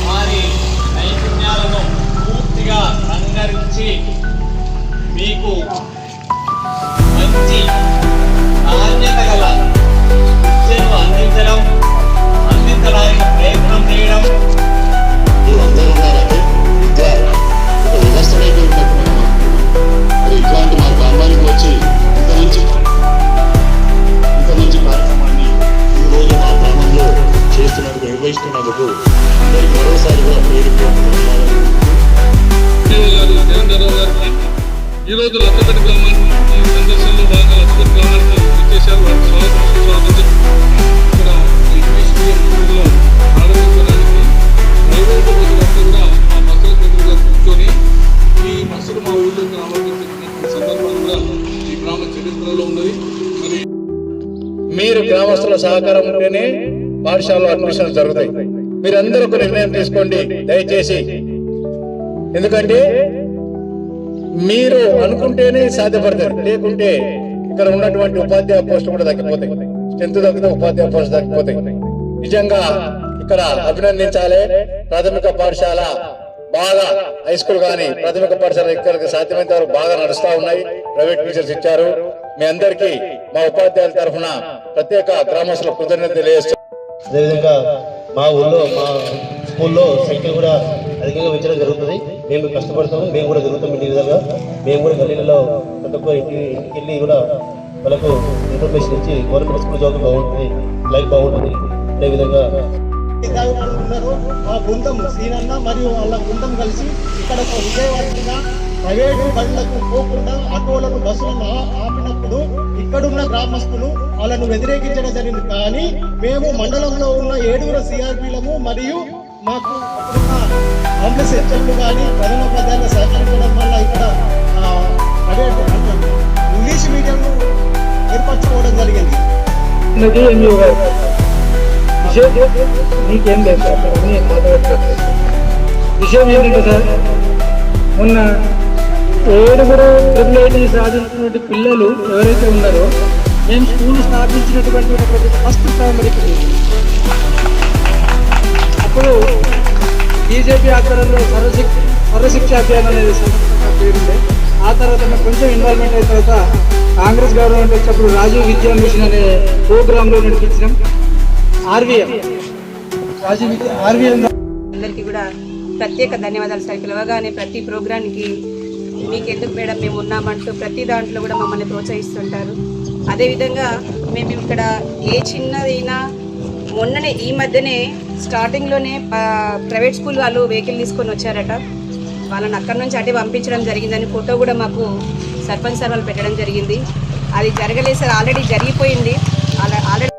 వారి నైపుణ్యాలను పూర్తిగా రంగరించి మీకు మంచి నాణ్యత గల విద్యను అందించడానికి ప్రయత్నం చేయడం. ఇట్లాంటి మా గ్రామానికి వచ్చి ఇంత మంచి కార్యక్రమాన్ని ఈరోజు మా గ్రామంలో చేస్తున్నందుకు నిర్వహిస్తున్నందుకు అందరికీ మరోసారిగా ఈరోజు లచ్చపేట గ్రామానికి సందర్శనలో భాగంగా లచ్చపేట గ్రామానికి వచ్చేసారు. వారికి స్వాగతం ఇక్కడ ఇంగ్లీష్ మీడియం స్కూల్లో ఆరంభించడానికి రైల్వే రోజులంతా కూడా ఆ బస్సుల దగ్గరగా కూర్చొని ఈ బస్సులు మా ఊళ్ళోకి రావాల్సిన సందర్భం కూడా ఈ గ్రామ చరిత్రలో ఉన్నది. మరి మీరు గ్రామస్తుల సహకారం ఉంటేనే పాఠశాలలో అడ్మిషన్ జరుగుతాయి. మీరందరూ ఒక నిర్ణయం తీసుకోండి దయచేసి. ఎందుకంటే మీరు అనుకుంటేనే సాధ్యపడతారు, లేకుంటే ఇక్కడ ఉన్నటువంటి ఉపాధ్యాయ పోస్టులు కూడా తగ్గిపోతాయి. స్ట్రెంత్ తగ్గితే ఉపాధ్యాయ పోస్టు తగ్గిపోతాయి. నిజంగా ఇక్కడ అభినందించాలి. ప్రాథమిక పాఠశాల బాగా, హై స్కూల్ కానీ ప్రాథమిక పాఠశాల ఇక్కడ సాధ్యమైనంత వరకు బాగా నడుస్తా ఉన్నాయి. ప్రైవేట్ టీచర్స్ ఇచ్చారు. మీ అందరికీ మా ఉపాధ్యాయుల తరఫున ప్రత్యేక గ్రామస్తుల కృతజ్ఞతలు తెలియజేస్తాం. అదేవిధంగా మా ఊళ్ళో మా స్కూల్లో సైకిల్ కూడా అధికంగా పెంచడం జరుగుతుంది. మేము కష్టపడతాము, మేము కూడా జరుగుతాం. ఇన్ని విధాలుగా మేము కూడా గల్లీలలో ప్రతి ఒక్క ఇంటికి వెళ్ళి కూడా వాళ్ళకు ఇన్ఫర్మేషన్ ఇచ్చి గవర్నమెంట్ స్కూల్ జాబ్ బాగుంటుంది, లైఫ్ బాగుంటుంది. అదేవిధంగా ఆ బృందం సీనన్న మరియు వాళ్ళ బృందం కలిసి ఇక్కడ విజయవాడగా ప్రైవేటు బళ్ళకు పోకుండా ఆటోలను బస్సులను ఆపినప్పుడు ఇక్కడున్న గ్రామస్తులు వాళ్ళను వ్యతిరేకించడం జరిగింది. కానీ మేము మండలంలో ఉన్న 7 సిఆర్పీలము మరియు మాకు కాంగ్రెస్ హెచ్ఎంలు కానీ ప్రధాన సహకరించడం వల్ల ఇక్కడ ప్రైవేట్ ఇంగ్లీష్ మీడియం ఏర్పరచుకోవడం జరిగింది. మీకేం లేదు సార్, విషయం ఏంటంటే సార్, మొన్న 7 ట్రిపుల్ సాధించినటువంటి పిల్లలు ఎవరైతే ఉన్నారో మేము స్కూల్ స్థాపించినటువంటి ఫస్ట్ ప్రైమరీ అప్పుడు బీజేపీ ఆధ్వర్యంలో సర్వశిక్ష అభియాన్ అనేది పేరుండే. ఆ తర్వాత మేము కొంచెం ఇన్వాల్వ్మెంట్ అయిన తర్వాత కాంగ్రెస్ గవర్నమెంట్ వచ్చినప్పుడు రాజీవ్ విద్యా మిషన్ అనే ప్రోగ్రాంలో నడిపించినాం. ఆర్వీఎం అందరికీ కూడా ప్రత్యేక ధన్యవాదాలు సార్. పిలవగానే ప్రతి ప్రోగ్రాంకి మీకెందుకు మేడం మేము ఉన్నామంటూ ప్రతి దాంట్లో కూడా మమ్మల్ని ప్రోత్సహిస్తుంటారు. అదేవిధంగా మేము ఇక్కడ ఏ చిన్నదైనా మొన్ననే ఈ మధ్యనే స్టార్టింగ్లోనే ప్రైవేట్ స్కూల్ వాళ్ళు వెహికల్ తీసుకొని వచ్చారట. వాళ్ళని అక్కడి నుంచి అటే పంపించడం జరిగిందని ఫోటో కూడా మాకు సర్పంచ్ సార్ వాళ్ళు పెట్టడం జరిగింది. అది జరగలేదు సార్, ఆల్రెడీ జరిగిపోయింది. ఆల్రెడీ